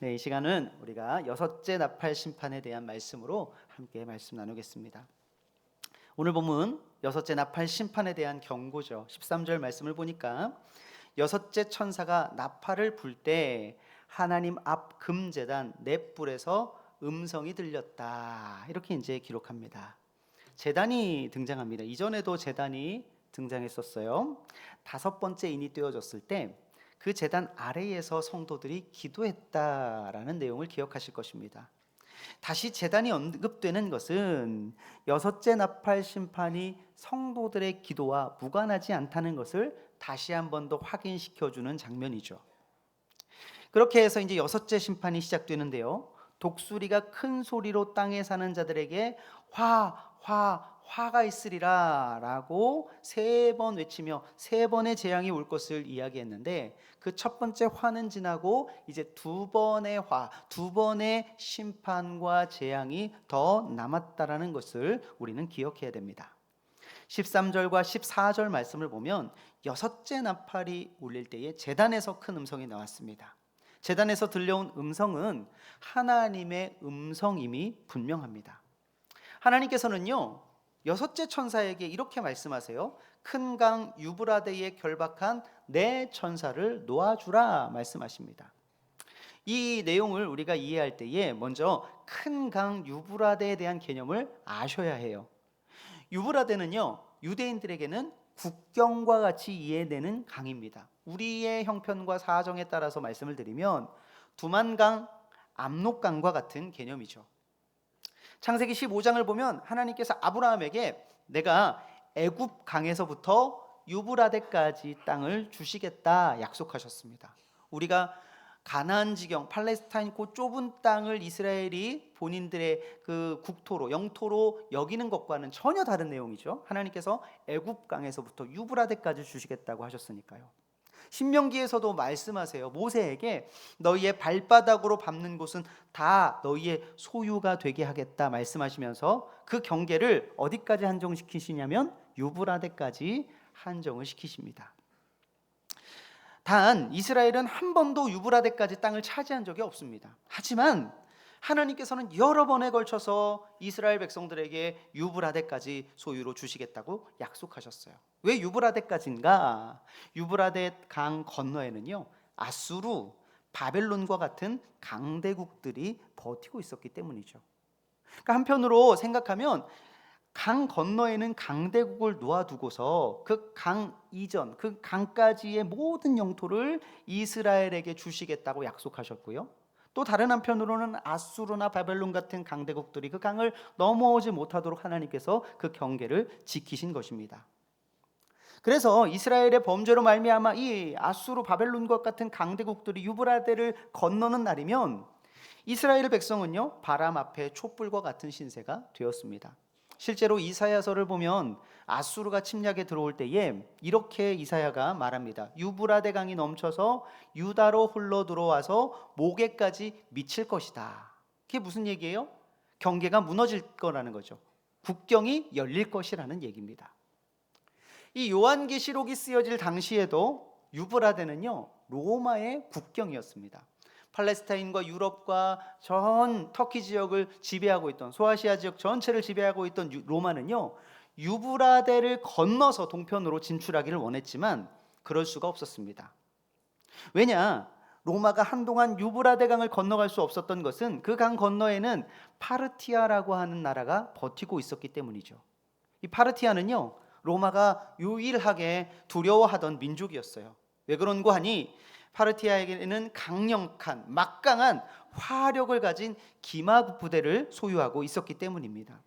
네, 이 시간은 우리가 여섯째 나팔 심판에 대한 말씀으로 함께 말씀 나누겠습니다. 오늘 본문 여섯째 나팔 심판에 대한 경고죠. 13절 말씀을 보니까 여섯째 천사가 나팔을 불 때 하나님 앞 금제단 넷불에서 음성이 들렸다. 이렇게 이제 기록합니다. 제단이 등장합니다. 이전에도 제단이 등장했었어요. 다섯 번째 인이 떼어졌을 때 그 제단 아래에서 성도들이 기도했다라는 내용을 기억하실 것입니다. 다시 제단이 언급되는 것은 여섯째 나팔 심판이 성도들의 기도와 무관하지 않다는 것을 다시 한 번 더 확인시켜주는 장면이죠. 그렇게 해서 이제 여섯째 심판이 시작되는데요. 독수리가 큰 소리로 땅에 사는 자들에게 화가 있으리라 라고 세 번 외치며 세 번의 재앙이 올 것을 이야기했는데, 그 첫 번째 화는 지나고 이제 두 번의 두 번의 심판과 재앙이 더 남았다라는 것을 우리는 기억해야 됩니다. 13절과 14절 말씀을 보면 여섯째 나팔이 울릴 때에 제단에서 큰 음성이 나왔습니다. 제단에서 들려온 음성은 하나님의 음성임이 분명합니다. 하나님께서는요, 여섯째 천사에게 이렇게 말씀하세요. 큰 강 유브라데에 결박한 내 천사를 놓아주라 말씀하십니다. 이 내용을 우리가 이해할 때에 먼저 큰 강 유브라데에 대한 개념을 아셔야 해요. 유브라데는요, 유대인들에게는 국경과 같이 이해되는 강입니다. 우리의 형편과 사정에 따라서 말씀을 드리면 두만강, 압록강과 같은 개념이죠. 창세기 15장을 보면 하나님께서 아브라함에게 내가 애굽 강에서부터 유브라데까지 땅을 주시겠다 약속하셨습니다. 우리가 가나안 지경, 팔레스타인 그 좁은 땅을 이스라엘이 본인들의 그 국토로, 영토로 여기는 것과는 전혀 다른 내용이죠. 하나님께서 애굽 강에서부터 유브라데까지 주시겠다고 하셨으니까요. 신명기에서도 말씀하세요. 모세에게 너희의 발바닥으로 밟는 곳은 다 너희의 소유가 되게 하겠다 말씀하시면서 그 경계를 어디까지 한정시키시냐면 유브라데까지 한정을 시키십니다. 단 이스라엘은 한 번도 유브라데까지 땅을 차지한 적이 없습니다. 하지만 하나님께서는 여러 번에 걸쳐서 이스라엘 백성들에게 유브라데까지 소유로 주시겠다고 약속하셨어요. 왜 유브라데까지인가? 유브라데 강 건너에는요, 아수르, 바벨론과 같은 강대국들이 버티고 있었기 때문이죠. 그러니까 한편으로 생각하면 강 건너에는 강대국을 놓아두고서 그 강 이전, 그 강까지의 모든 영토를 이스라엘에게 주시겠다고 약속하셨고요. 또 다른 한편으로는 아수르나 바벨론 같은 강대국들이 그 강을 넘어오지 못하도록 하나님께서 그 경계를 지키신 것입니다. 그래서 이스라엘의 범죄로 말미암아 이 아수르, 바벨론과 같은 강대국들이 유브라데를 건너는 날이면 이스라엘 백성은요, 바람 앞에 촛불과 같은 신세가 되었습니다. 실제로 이사야서를 보면 아수르가 침략에 들어올 때에 이렇게 이사야가 말합니다. 유브라데 강이 넘쳐서 유다로 흘러 들어와서 모개까지 미칠 것이다. 그게 무슨 얘기예요? 경계가 무너질 거라는 거죠. 국경이 열릴 것이라는 얘기입니다. 이 요한계시록이 쓰여질 당시에도 유브라데는요, 로마의 국경이었습니다. 팔레스타인과 유럽과 전 터키 지역을 지배하고 있던, 소아시아 지역 전체를 지배하고 있던 로마는요, 유브라데를 건너서 동편으로 진출하기를 원했지만 그럴 수가 없었습니다. 왜냐? 로마가 한동안 유브라데 강을 건너갈 수 없었던 것은 그 강 건너에는 파르티아라고 하는 나라가 버티고 있었기 때문이죠. 이 파르티아는요, 로마가 유일하게 두려워하던 민족이었어요. 왜 그런고 하니 파르티아에게는 강력한 막강한 화력을 가진 기마 부대를 소유하고 있었기 때문입니다.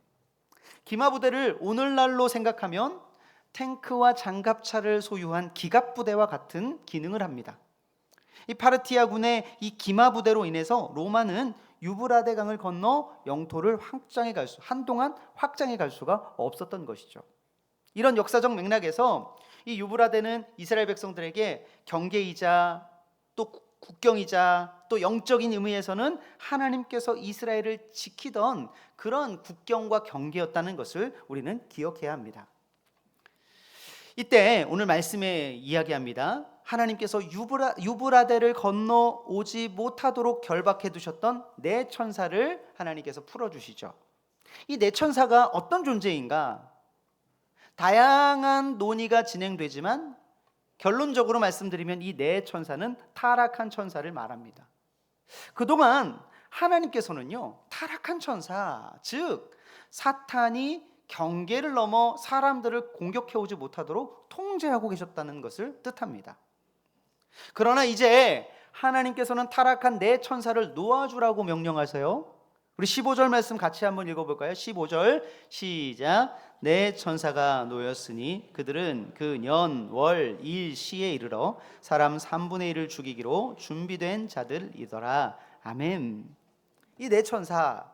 기마 부대를 오늘날로 생각하면 탱크와 장갑차를 소유한 기갑 부대와 같은 기능을 합니다. 이 파르티아군의 이 기마 부대로 인해서 로마는 유브라데 강을 건너 영토를 한동안 확장해 갈 수가 없었던 것이죠. 이런 역사적 맥락에서 이 유브라데는 이스라엘 백성들에게 경계이자 또 국경이자 또 영적인 의미에서는 하나님께서 이스라엘을 지키던 그런 국경과 경계였다는 것을 우리는 기억해야 합니다. 이때 오늘 말씀에 이야기합니다. 하나님께서 유브라데를 건너오지 못하도록 결박해 두셨던 네 천사를 하나님께서 풀어주시죠. 이 네 천사가 어떤 존재인가? 다양한 논의가 진행되지만 결론적으로 말씀드리면 이 네 천사는 타락한 천사를 말합니다. 그동안 하나님께서는요, 타락한 천사, 즉 사탄이 경계를 넘어 사람들을 공격해오지 못하도록 통제하고 계셨다는 것을 뜻합니다. 그러나 이제 하나님께서는 타락한 네 천사를 놓아주라고 명령하세요. 우리 15절 말씀 같이 한번 읽어볼까요? 15절 시작. 네 천사가 놓였으니 그들은 그 년, 월, 일, 시에 이르러 사람 3분의 1을 죽이기로 준비된 자들이더라. 아멘. 이 네 천사,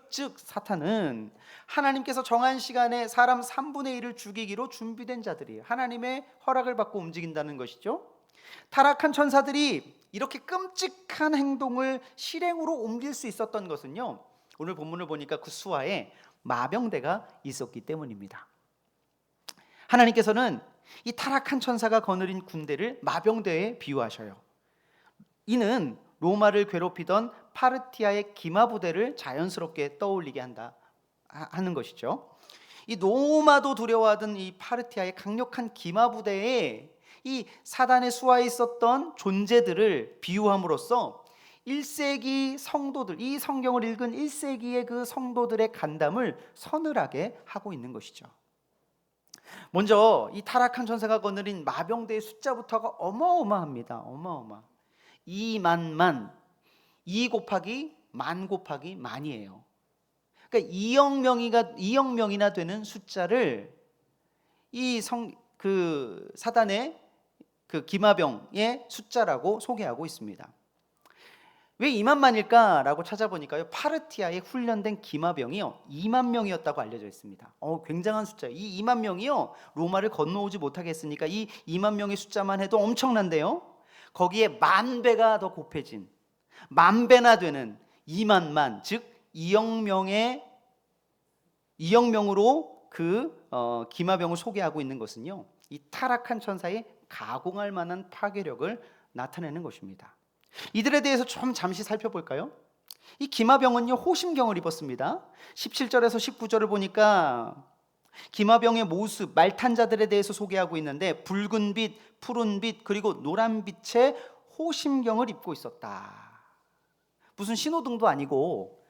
즉 사탄은 하나님께서 정한 시간에 사람 3분의 1을 죽이기로 준비된 자들이에요. 하나님의 허락을 받고 움직인다는 것이죠. 타락한 천사들이 이렇게 끔찍한 행동을 실행으로 옮길 수 있었던 것은요, 오늘 본문을 보니까 그 수하에 마병대가 있었기 때문입니다. 하나님께서는 이 타락한 천사가 거느린 군대를 마병대에 비유하셔요. 이는 로마를 괴롭히던 파르티아의 기마 부대를 자연스럽게 떠올리게 하는 것이죠. 이 로마도 두려워하던 이 파르티아의 강력한 기마 부대에 이 사단의 수하에 있었던 존재들을 비유함으로써 1세기 성도들, 이 성경을 읽은 1세기의 그 성도들의 간담을 서늘하게 하고 있는 것이죠. 먼저 이 타락한 천사가 거느린 마병대의 숫자부터가 어마어마합니다. 어마어마. 2만만, 2 곱하기 만 곱하기 만이에요. 그러니까 2억 명이나 되는 숫자를 그 사단의 그 기마병의 숫자라고 소개하고 있습니다. 왜 2만만일까라고 찾아보니까요, 파르티아에 훈련된 기마병이요 2만 명이었다고 알려져 있습니다. 굉장한 숫자예요. 이 2만 명이요 로마를 건너오지 못하게 했으니까 이 2만 명의 숫자만 해도 엄청난데요, 거기에 만 배가 더 곱해진 만 배나 되는 2만만, 즉 2억 명으로 그 기마병을 소개하고 있는 것은요, 이 타락한 천사의 가공할 만한 파괴력을 나타내는 것입니다. 이들에 대해서 좀 잠시 살펴볼까요? 이 기마병은요 호심경을 입었습니다. 17절에서 19절을 보니까 기마병의 모습, 말탄 자들에 대해서 소개하고 있는데 붉은 빛, 푸른 빛, 그리고 노란 빛의 호심경을 입고 있었다. 무슨 신호등도 아니고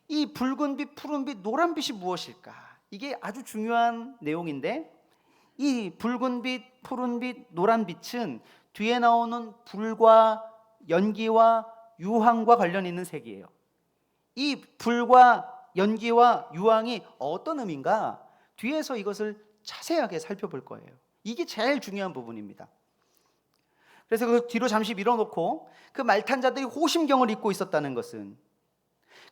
이 붉은 빛, 푸른 빛, 노란 빛이 무엇일까? 이게 아주 중요한 내용인데, 이 붉은 빛, 푸른 빛, 노란 빛은 뒤에 나오는 불과 연기와 유황과 관련 있는 색이에요. 이 불과 연기와 유황이 어떤 의미인가? 뒤에서 이것을 자세하게 살펴볼 거예요. 이게 제일 중요한 부분입니다. 그래서 그 뒤로 잠시 밀어놓고 그 말탄자들이 호심경을 입고 있었다는 것은,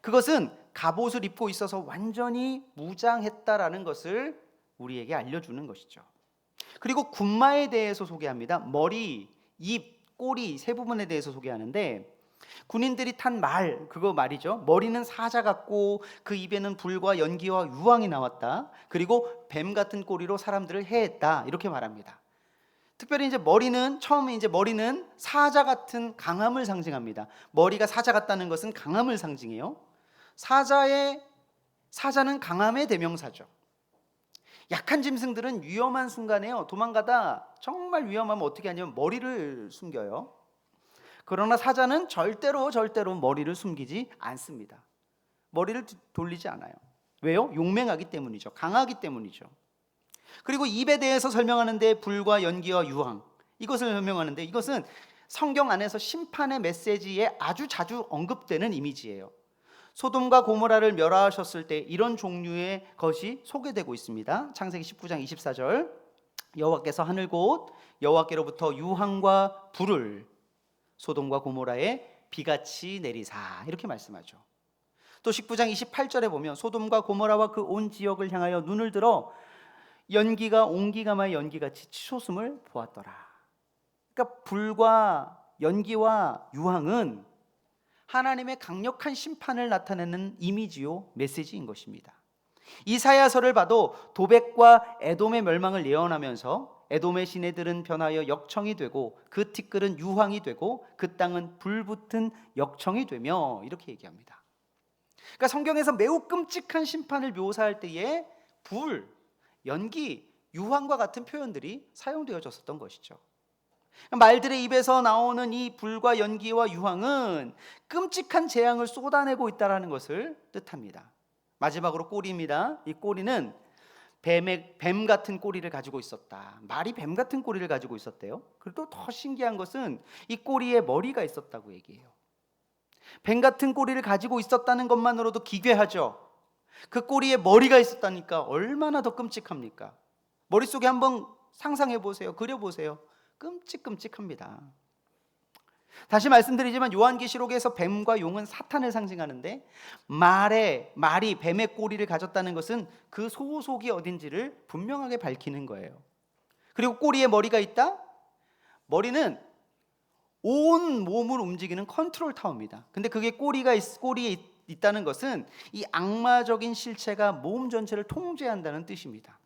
그것은 갑옷을 입고 있어서 완전히 무장했다라는 것을 우리에게 알려주는 것이죠. 그리고 군마에 대해서 소개합니다. 머리, 입, 꼬리 세 부분에 대해서 소개하는데, 군인들이 탄 그거 말이죠. 머리는 사자 같고 그 입에는 불과 연기와 유황이 나왔다. 그리고 뱀 같은 꼬리로 사람들을 해했다. 이렇게 말합니다. 특별히 이제 머리는 사자 같은 강함을 상징합니다. 머리가 사자 같다는 것은 강함을 상징해요. 사자는 강함의 대명사죠. 약한 짐승들은 위험한 순간에요, 도망가다 정말 위험하면 어떻게 하냐면 머리를 숨겨요. 그러나 사자는 절대로 머리를 숨기지 않습니다. 머리를 돌리지 않아요. 왜요? 용맹하기 때문이죠. 강하기 때문이죠. 그리고 입에 대해서 설명하는데 불과 연기와 유황, 이것을 설명하는데, 이것은 성경 안에서 심판의 메시지에 아주 자주 언급되는 이미지예요. 소돔과 고모라를 멸하셨을 때 이런 종류의 것이 소개되고 있습니다. 창세기 19장 24절, 여호와께서 하늘 곧 여호와께로부터 유황과 불을 소돔과 고모라에 비같이 내리사, 이렇게 말씀하죠. 또 19장 28절에 보면 소돔과 고모라와 그 온 지역을 향하여 눈을 들어 연기가 온기가마의 연기같이 치솟음을 보았더라. 그러니까 불과 연기와 유황은 하나님의 강력한 심판을 나타내는 이미지요 메시지인 것입니다. 이사야서를 봐도 도백과 에돔의 멸망을 예언하면서 에돔의 시내들은 변하여 역청이 되고 그 티끌은 유황이 되고 그 땅은 불붙은 역청이 되며, 이렇게 얘기합니다. 그러니까 성경에서 매우 끔찍한 심판을 묘사할 때에 불, 연기, 유황과 같은 표현들이 사용되어졌었던 것이죠. 말들의 입에서 나오는 이 불과 연기와 유황은 끔찍한 재앙을 쏟아내고 있다는 것을 뜻합니다. 마지막으로 꼬리입니다. 이 꼬리는 뱀 같은 꼬리를 가지고 있었다. 말이 뱀 같은 꼬리를 가지고 있었대요. 그리고 더 신기한 것은 이 꼬리에 머리가 있었다고 얘기해요. 뱀 같은 꼬리를 가지고 있었다는 것만으로도 기괴하죠. 그 꼬리에 머리가 있었다니까 얼마나 더 끔찍합니까? 머릿속에 한번 상상해 보세요. 그려 보세요. 끔찍합니다. 다시 말씀드리지만 요한계시록에서 뱀과 용은 사탄을 상징하는데, 말이 뱀의 꼬리를 가졌다는 것은 그 소속이 어딘지를 분명하게 밝히는 거예요. 그리고 꼬리에 머리가 있다? 머리는 온 몸을 움직이는 컨트롤 타워입니다. 근데 그게 꼬리에 있다는 것은 이 악마적인 실체가 몸 전체를 통제한다는 뜻입니다.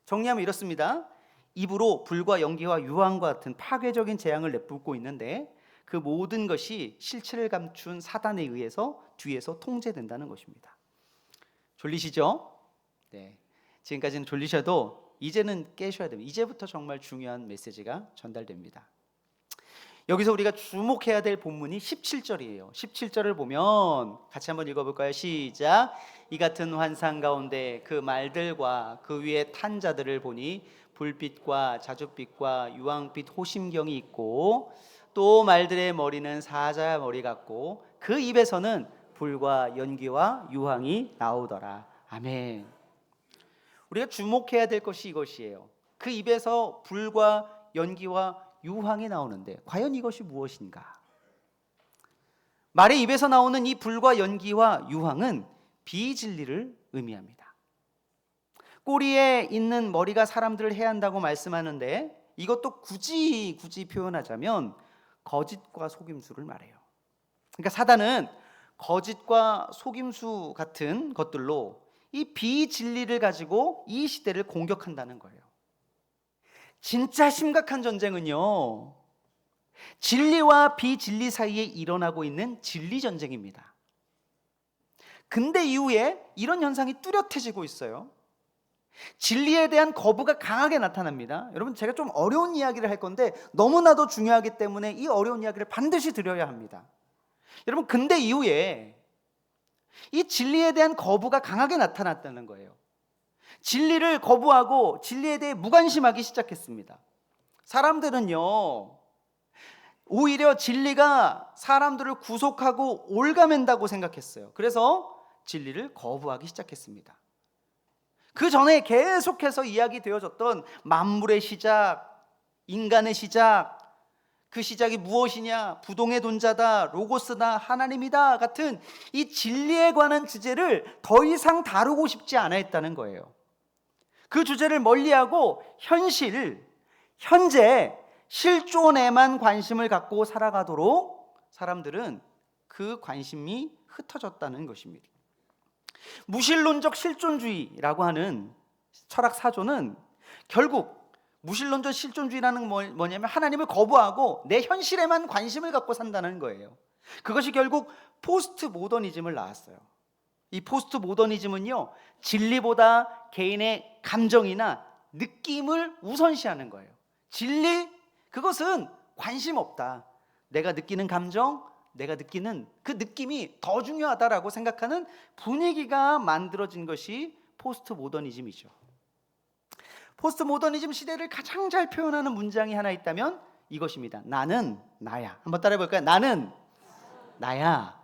정리하면 이렇습니다. 입으로 불과 연기와 유황과 같은 파괴적인 재앙을 내뿜고 있는데, 그 모든 것이 실체를 감춘 사단에 의해서 뒤에서 통제된다는 것입니다. 졸리시죠? 네. 지금까지는 졸리셔도 이제는 깨셔야 됩니다. 이제부터 정말 중요한 메시지가 전달됩니다. 여기서 우리가 주목해야 될 본문이 17절이에요. 17절을 보면 같이 한번 읽어볼까요? 시작. 이 같은 환상 가운데 그 말들과 그 위에 탄 자들을 보니 불빛과 자줏빛과 유황빛 호심경이 있고, 또 말들의 머리는 사자 머리 같고 그 입에서는 불과 연기와 유황이 나오더라. 아멘. 우리가 주목해야 될 것이 이것이에요. 그 입에서 불과 연기와 유황이 나오는데 과연 이것이 무엇인가? 말의 입에서 나오는 이 불과 연기와 유황은 비진리를 의미합니다. 꼬리에 있는 머리가 사람들을 해한다고 말씀하는데, 이것도 굳이 표현하자면 거짓과 속임수를 말해요. 그러니까 사단은 거짓과 속임수 같은 것들로 이 비진리를 가지고 이 시대를 공격한다는 거예요. 진짜 심각한 전쟁은요, 진리와 비진리 사이에 일어나고 있는 진리 전쟁입니다. 근대 이후에 이런 현상이 뚜렷해지고 있어요. 진리에 대한 거부가 강하게 나타납니다. 여러분, 제가 좀 어려운 이야기를 할 건데 너무나도 중요하기 때문에 이 어려운 이야기를 반드시 드려야 합니다. 여러분, 근대 이후에 이 진리에 대한 거부가 강하게 나타났다는 거예요. 진리를 거부하고 진리에 대해 무관심하기 시작했습니다. 사람들은요, 오히려 진리가 사람들을 구속하고 올가맨다고 생각했어요. 그래서 진리를 거부하기 시작했습니다. 그 전에 계속해서 이야기되어졌던 만물의 시작, 인간의 시작, 그 시작이 무엇이냐, 부동의 돈자다, 로고스다, 하나님이다 같은 이 진리에 관한 주제를 더 이상 다루고 싶지 않아 했다는 거예요. 그 주제를 멀리하고 현재 실존에만 관심을 갖고 살아가도록 사람들은 그 관심이 흩어졌다는 것입니다. 무신론적 실존주의라고 하는 철학 사조는 결국 무신론적 실존주의라는 뭐냐면 하나님을 거부하고 내 현실에만 관심을 갖고 산다는 거예요. 그것이 결국 포스트 모더니즘을 낳았어요. 이 포스트 모더니즘은요, 진리보다 개인의 감정이나 느낌을 우선시하는 거예요. 진리, 그것은 관심 없다. 내가 느끼는 감정, 내가 느끼는 그 느낌이 더 중요하다라고 생각하는 분위기가 만들어진 것이 포스트 모더니즘이죠. 포스트 모더니즘 시대를 가장 잘 표현하는 문장이 하나 있다면 이것입니다. 나는 나야. 한번 따라해 볼까요? 나는 나야.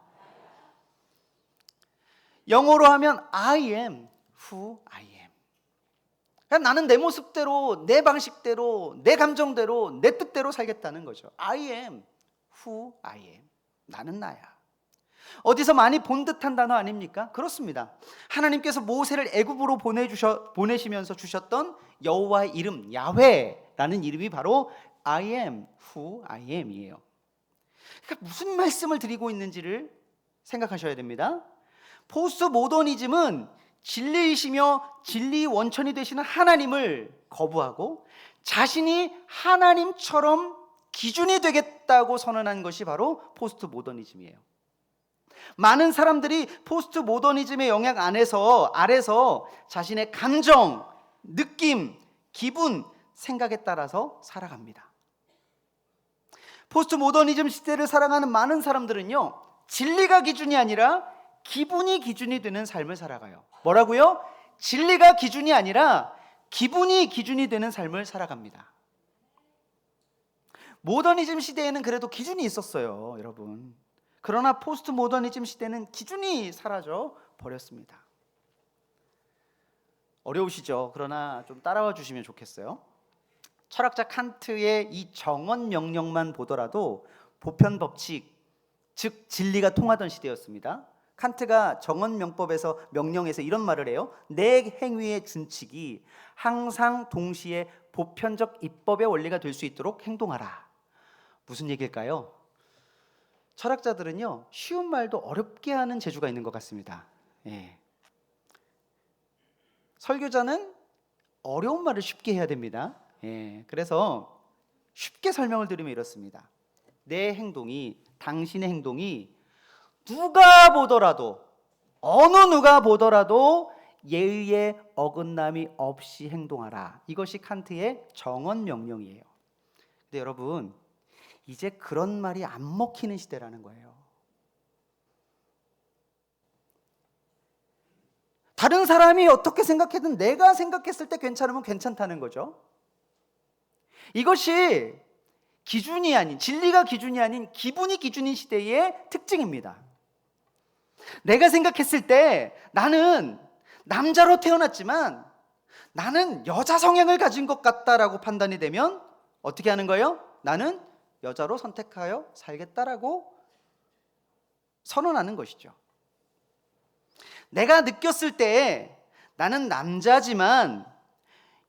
영어로 하면 I am who I am. 그냥 나는 내 모습대로, 내 방식대로, 내 감정대로, 내 뜻대로 살겠다는 거죠. I am who I am. 나는 나야. 어디서 많이 본 듯한 단어 아닙니까? 그렇습니다. 하나님께서 모세를 애굽으로 보내시면서 주셨던 여호와의 이름, 야훼라는 이름이 바로 I am who I am이에요. 그러니까 무슨 말씀을 드리고 있는지를 생각하셔야 됩니다. 포스트 모더니즘은 진리이시며 진리 원천이 되시는 하나님을 거부하고 자신이 하나님처럼 기준이 되겠다고 선언한 것이 바로 포스트 모더니즘이에요. 많은 사람들이 포스트 모더니즘의 영향 아래서 자신의 감정, 느낌, 기분, 생각에 따라서 살아갑니다. 포스트 모더니즘 시대를 살아가는 많은 사람들은요, 진리가 기준이 아니라 기분이 기준이 되는 삶을 살아가요. 뭐라고요? 진리가 기준이 아니라 기분이 기준이 되는 삶을 살아갑니다. 모더니즘 시대에는 그래도 기준이 있었어요, 여러분. 그러나 포스트 모더니즘 시대는 기준이 사라져 버렸습니다. 어려우시죠? 그러나 좀 따라와 주시면 좋겠어요. 철학자 칸트의 이 정언 명령만 보더라도 보편 법칙, 즉 진리가 통하던 시대였습니다. 칸트가 정언 명령에서 이런 말을 해요. 내 행위의 준칙이 항상 동시에 보편적 입법의 원리가 될 수 있도록 행동하라. 무슨 얘기일까요? 철학자들은요, 쉬운 말도 어렵게 하는 재주가 있는 것 같습니다. 예. 설교자는 어려운 말을 쉽게 해야 됩니다. 예. 그래서 쉽게 설명을 드리면 이렇습니다. 내 행동이, 당신의 행동이 누가 보더라도, 어느 누가 보더라도 예의에 어긋남이 없이 행동하라. 이것이 칸트의 정언 명령이에요. 근데 여러분, 이제 그런 말이 안 먹히는 시대라는 거예요. 다른 사람이 어떻게 생각해든 내가 생각했을 때 괜찮으면 괜찮다는 거죠. 이것이 기준이 아닌, 진리가 기준이 아닌 기분이 기준인 시대의 특징입니다. 내가 생각했을 때 나는 남자로 태어났지만 나는 여자 성향을 가진 것 같다라고 판단이 되면 어떻게 하는 거예요? 나는 여자로 선택하여 살겠다라고 선언하는 것이죠. 내가 느꼈을 때 나는 남자지만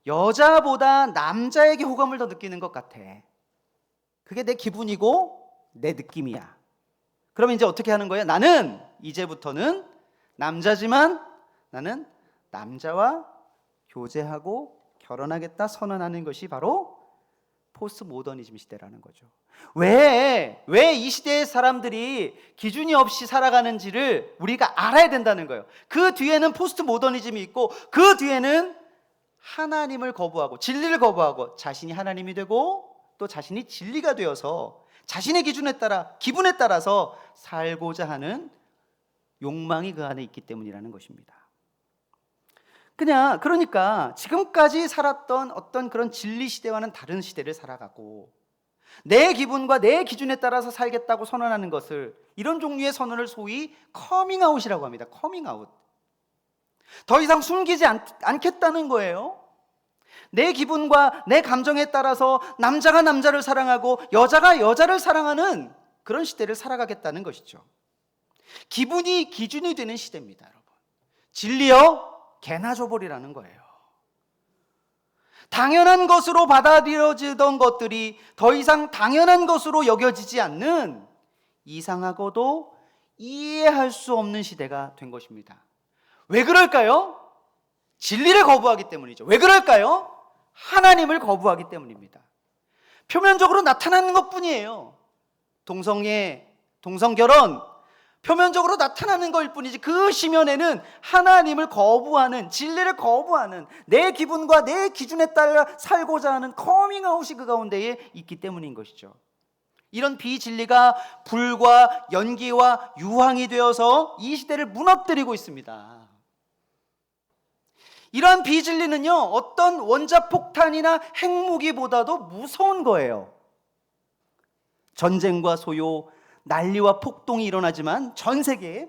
여자보다 남자에게 호감을 더 느끼는 것 같아. 그게 내 기분이고 내 느낌이야. 그러면 이제 어떻게 하는 거예요? 나는 이제부터는 남자지만 나는 남자와 교제하고 결혼하겠다 선언하는 것이 바로 포스트 모더니즘 시대라는 거죠. 왜 이 시대의 사람들이 기준이 없이 살아가는지를 우리가 알아야 된다는 거예요. 그 뒤에는 포스트 모더니즘이 있고 그 뒤에는 하나님을 거부하고 진리를 거부하고 자신이 하나님이 되고 또 자신이 진리가 되어서 자신의 기준에 따라 기분에 따라서 살고자 하는 욕망이 그 안에 있기 때문이라는 것입니다. 그러니까 지금까지 살았던 어떤 그런 진리 시대와는 다른 시대를 살아가고 내 기분과 내 기준에 따라서 살겠다고 선언하는 것을, 이런 종류의 선언을 소위 커밍아웃이라고 합니다. 커밍아웃. 더 이상 숨기지 않겠다는 거예요. 내 기분과 내 감정에 따라서 남자가 남자를 사랑하고 여자가 여자를 사랑하는 그런 시대를 살아가겠다는 것이죠. 기분이 기준이 되는 시대입니다, 여러분. 진리여 개나 줘버리라는 거예요. 당연한 것으로 받아들여지던 것들이 더 이상 당연한 것으로 여겨지지 않는 이상하고도 이해할 수 없는 시대가 된 것입니다. 왜 그럴까요? 진리를 거부하기 때문이죠. 왜 그럴까요? 하나님을 거부하기 때문입니다. 표면적으로 나타나는 것뿐이에요. 동성결혼 표면적으로 나타나는 것일 뿐이지 그 심연에는 하나님을 거부하는, 진리를 거부하는, 내 기분과 내 기준에 따라 살고자 하는 커밍아웃이 그 가운데에 있기 때문인 것이죠. 이런 비진리가 불과 연기와 유황이 되어서 이 시대를 무너뜨리고 있습니다. 이러한 비진리는요, 어떤 원자폭탄이나 핵무기보다도 무서운 거예요. 전쟁과 소요, 난리와 폭동이 일어나지만 전 세계에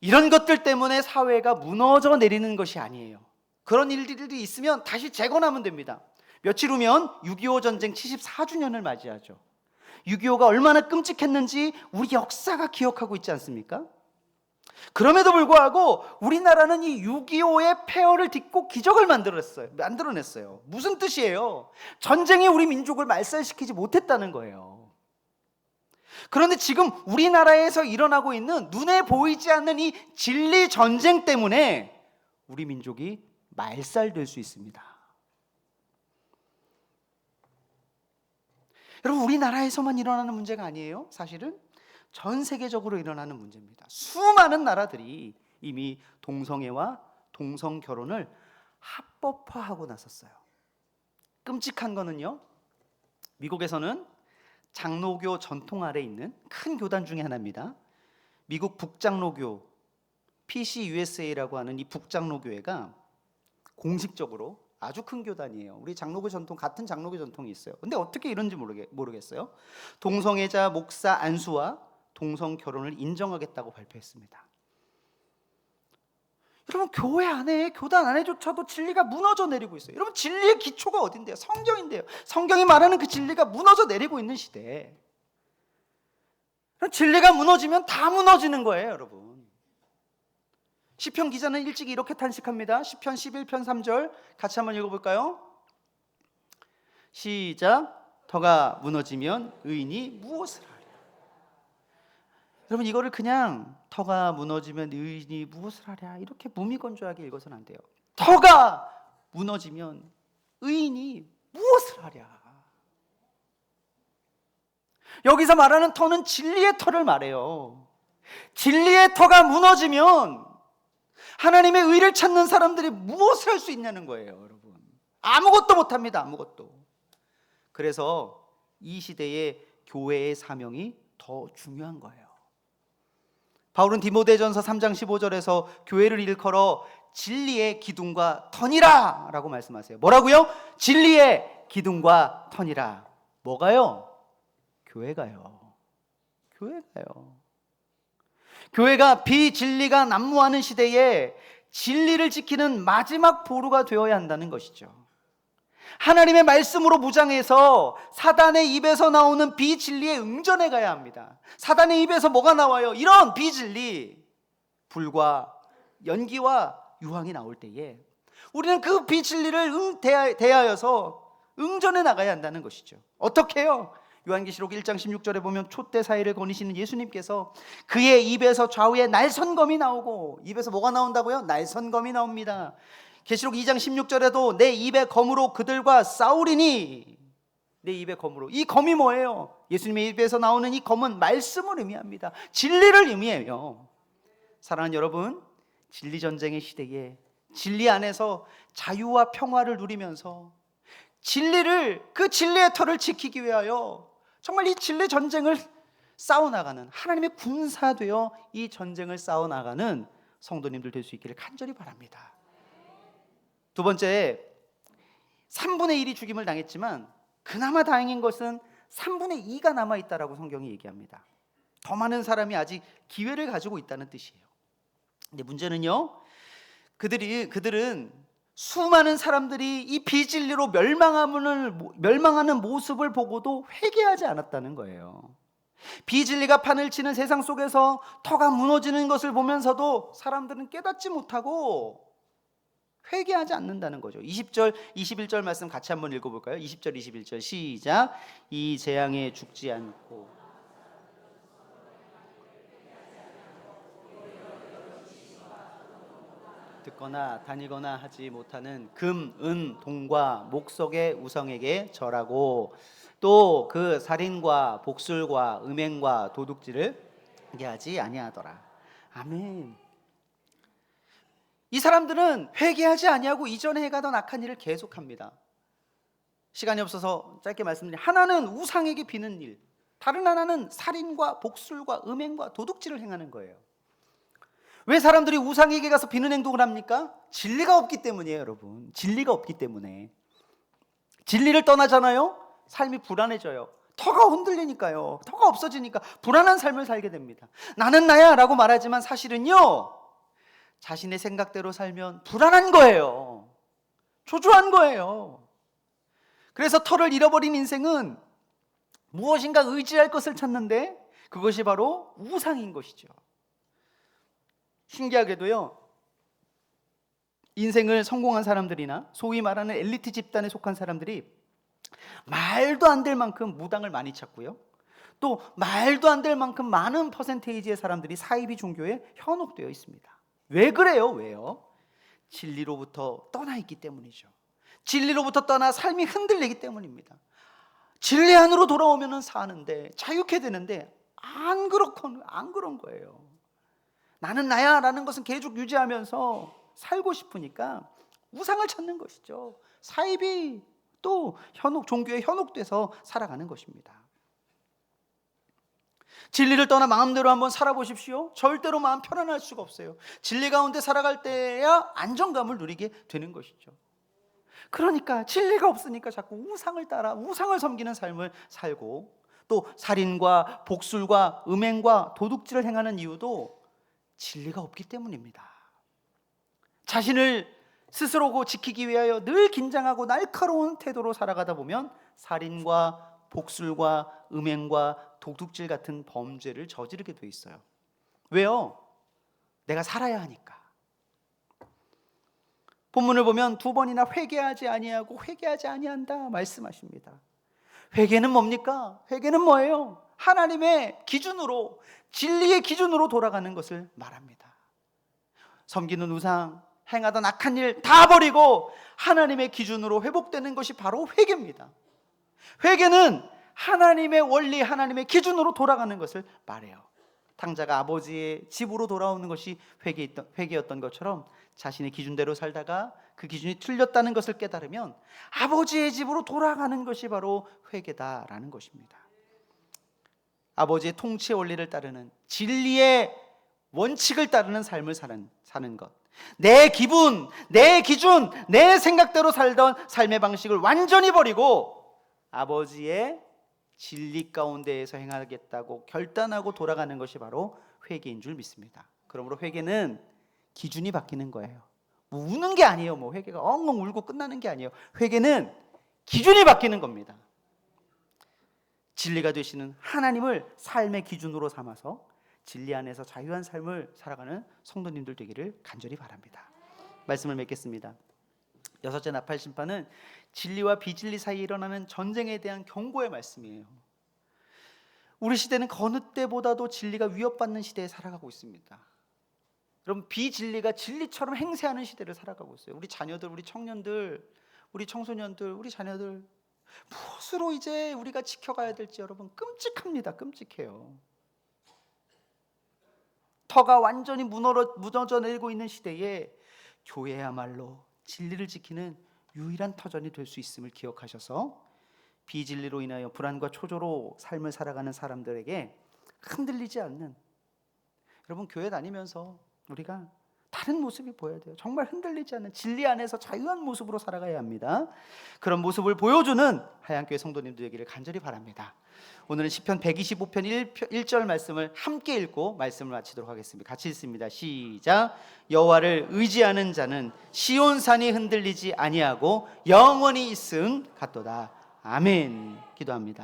이런 것들 때문에 사회가 무너져 내리는 것이 아니에요. 그런 일들이 있으면 다시 재건하면 됩니다. 며칠 후면 6.25 전쟁 74주년을 맞이하죠. 6.25가 얼마나 끔찍했는지 우리 역사가 기억하고 있지 않습니까? 그럼에도 불구하고 우리나라는 이 6.25의 폐허를 딛고 기적을 만들어냈어요. 무슨 뜻이에요? 전쟁이 우리 민족을 말살시키지 못했다는 거예요. 그런데 지금 우리나라에서 일어나고 있는 눈에 보이지 않는 이 진리 전쟁 때문에 우리 민족이 말살될 수 있습니다. 여러분, 우리나라에서만 일어나는 문제가 아니에요. 사실은 전 세계적으로 일어나는 문제입니다. 수많은 나라들이 이미 동성애와 동성 결혼을 합법화하고 나섰어요. 끔찍한 거는요, 미국에서는 장로교 전통 아래 있는 큰 교단 중에 하나입니다. 미국 북장로교 PCUSA라고 하는 이 북장로교회가 공식적으로 아주 큰 교단이에요. 우리 장로교 전통, 같은 장로교 전통이 있어요. 근데 어떻게 이런지 모르겠어요. 동성애자 목사 안수와 동성 결혼을 인정하겠다고 발표했습니다. 여러분, 교회 안에, 교단 안에조차도 진리가 무너져 내리고 있어요. 여러분, 진리의 기초가 어딘데요? 성경인데요. 성경이 말하는 그 진리가 무너져 내리고 있는 시대에 진리가 무너지면 다 무너지는 거예요, 여러분. 시편 기자는 일찍이 이렇게 탄식합니다. 시편 11편 3절 같이 한번 읽어볼까요? 시작. 터가 무너지면 의인이 무엇을 하랴. 여러분, 이거를 그냥 터가 무너지면 의인이 무엇을 하랴 이렇게 무미건조하게 읽어서는 안 돼요. 터가 무너지면 의인이 무엇을 하랴. 여기서 말하는 터는 진리의 터를 말해요. 진리의 터가 무너지면 하나님의 의를 찾는 사람들이 무엇을 할 수 있냐는 거예요, 여러분. 아무것도 못합니다. 아무것도. 그래서 이 시대의 교회의 사명이 더 중요한 거예요. 바울은 디모데전서 3장 15절에서 교회를 일컬어 진리의 기둥과 터니라 라고 말씀하세요. 뭐라고요? 진리의 기둥과 터니라. 뭐가요? 교회가요. 교회가요. 교회가 비진리가 난무하는 시대에 진리를 지키는 마지막 보루가 되어야 한다는 것이죠. 하나님의 말씀으로 무장해서 사단의 입에서 나오는 비진리에 응전해 가야 합니다. 사단의 입에서 뭐가 나와요? 이런 비진리, 불과 연기와 유황이 나올 때에 우리는 그 비진리를 대하여서 응전해 나가야 한다는 것이죠. 어떻게 해요? 요한계시록 1장 16절에 보면 촛대 사이를 거니시는 예수님께서 그의 입에서 좌우에 날선검이 나오고, 입에서 뭐가 나온다고요? 날선검이 나옵니다. 계시록 2장 16절에도 내 입의 검으로 그들과 싸우리니, 내 입의 검으로. 이 검이 뭐예요? 예수님의 입에서 나오는 이 검은 말씀을 의미합니다. 진리를 의미해요. 사랑하는 여러분, 진리 전쟁의 시대에 진리 안에서 자유와 평화를 누리면서 진리를, 그 진리의 터를 지키기 위하여 정말 이 진리 전쟁을 싸워나가는, 하나님의 군사되어 이 전쟁을 싸워나가는 성도님들 될 수 있기를 간절히 바랍니다. 두 번째, 3분의 1이 죽임을 당했지만 그나마 다행인 것은 3분의 2가 남아있다라고 성경이 얘기합니다. 더 많은 사람이 아직 기회를 가지고 있다는 뜻이에요. 근데 문제는요, 그들은 수많은 사람들이 이 비진리로 멸망하는 모습을 보고도 회개하지 않았다는 거예요. 비진리가 판을 치는 세상 속에서 터가 무너지는 것을 보면서도 사람들은 깨닫지 못하고 회개하지 않는다는 거죠. 20절, 21절 말씀 같이 한번 읽어볼까요? 20절, 21절 시작. 이 재앙에 죽지 않고 듣거나 다니거나 하지 못하는 금, 은, 동과 목석의 우상에게 절하고 또 그 살인과 복술과 음행과 도둑질을 하게 하지 아니하더라. 아멘. 이 사람들은 회개하지 아니하고 이전에 해가던 악한 일을 계속합니다. 시간이 없어서 짧게 말씀드리면, 하나는 우상에게 비는 일, 다른 하나는 살인과 복술과 음행과 도둑질을 행하는 거예요. 왜 사람들이 우상에게 가서 비는 행동을 합니까? 진리가 없기 때문이에요, 여러분. 진리가 없기 때문에. 진리를 떠나잖아요? 삶이 불안해져요. 터가 흔들리니까요. 터가 없어지니까 불안한 삶을 살게 됩니다. 나는 나야 라고 말하지만 사실은요, 자신의 생각대로 살면 불안한 거예요. 초조한 거예요. 그래서 터를 잃어버린 인생은 무엇인가 의지할 것을 찾는데 그것이 바로 우상인 것이죠. 신기하게도요, 인생을 성공한 사람들이나 소위 말하는 엘리트 집단에 속한 사람들이 말도 안 될 만큼 무당을 많이 찾고요, 또 말도 안 될 만큼 많은 퍼센테이지의 사람들이 사이비 종교에 현혹되어 있습니다. 왜 그래요? 왜요? 진리로부터 떠나 있기 때문이죠. 진리로부터 떠나 삶이 흔들리기 때문입니다. 진리 안으로 돌아오면 사는데, 자유케 되는데 안 그런 거예요. 나는 나야 라는 것은 계속 유지하면서 살고 싶으니까 우상을 찾는 것이죠. 사입이 또 종교에 현혹돼서 살아가는 것입니다. 진리를 떠나 마음대로 한번 살아보십시오. 절대로 마음 편안할 수가 없어요. 진리 가운데 살아갈 때야 안정감을 누리게 되는 것이죠. 그러니까 진리가 없으니까 자꾸 우상을 따라 우상을 섬기는 삶을 살고, 또 살인과 복술과 음행과 도둑질을 행하는 이유도 진리가 없기 때문입니다. 자신을 스스로 지키기 위하여 늘 긴장하고 날카로운 태도로 살아가다 보면 살인과 복술과 음행과 도둑질 같은 범죄를 저지르게 돼 있어요. 왜요? 내가 살아야 하니까. 본문을 보면 2번이나 회개하지 아니하고 회개하지 아니한다 말씀하십니다. 회개는 뭡니까? 회개는 뭐예요? 하나님의 기준으로, 진리의 기준으로 돌아가는 것을 말합니다. 섬기는 우상, 행하던 악한 일 다 버리고 하나님의 기준으로 회복되는 것이 바로 회개입니다. 회개는 하나님의 원리, 하나님의 기준으로 돌아가는 것을 말해요. 탕자가 아버지의 집으로 돌아오는 것이 회개였던 것처럼, 자신의 기준대로 살다가 그 기준이 틀렸다는 것을 깨달으면 아버지의 집으로 돌아가는 것이 바로 회개다라는 것입니다. 아버지의 통치의 원리를 따르는, 진리의 원칙을 따르는 삶을 사는 것, 내 기분, 내 기준, 내 생각대로 살던 삶의 방식을 완전히 버리고 아버지의 진리 가운데에서 행하겠다고 결단하고 돌아가는 것이 바로 회개인 줄 믿습니다. 그러므로 회개는 기준이 바뀌는 거예요. 우는 게 아니에요. 회개가 엉엉 울고 끝나는 게 아니에요. 회개는 기준이 바뀌는 겁니다. 진리가 되시는 하나님을 삶의 기준으로 삼아서 진리 안에서 자유한 삶을 살아가는 성도님들 되기를 간절히 바랍니다. 말씀을 맺겠습니다. 6째 나팔 심판은 진리와 비진리 사이에 일어나는 전쟁에 대한 경고의 말씀이에요. 우리 시대는 어느 때보다도 진리가 위협받는 시대에 살아가고 있습니다. 여러분, 비진리가 진리처럼 행세하는 시대를 살아가고 있어요. 우리 자녀들, 우리 청년들, 우리 청소년들, 우리 자녀들 무엇으로 이제 우리가 지켜가야 될지 여러분 끔찍합니다. 끔찍해요. 터가 완전히 무너져 내리고 있는 시대에 교회야말로 진리를 지키는 유일한 터전이 될 수 있음을 기억하셔서 비진리로 인하여 불안과 초조로 삶을 살아가는 사람들에게 흔들리지 않는, 여러분 교회 다니면서 우리가 다른 모습이 보여야 돼요. 정말 흔들리지 않는 진리 안에서 자유한 모습으로 살아가야 합니다. 그런 모습을 보여주는 하얀교회 성도님들 되기를 간절히 바랍니다. 오늘은 시편 125편 1절 말씀을 함께 읽고 말씀을 마치도록 하겠습니다. 같이 읽습니다. 시작. 여호와를 의지하는 자는 시온산이 흔들리지 아니하고 영원히 있음 같도다. 아멘. 기도합니다.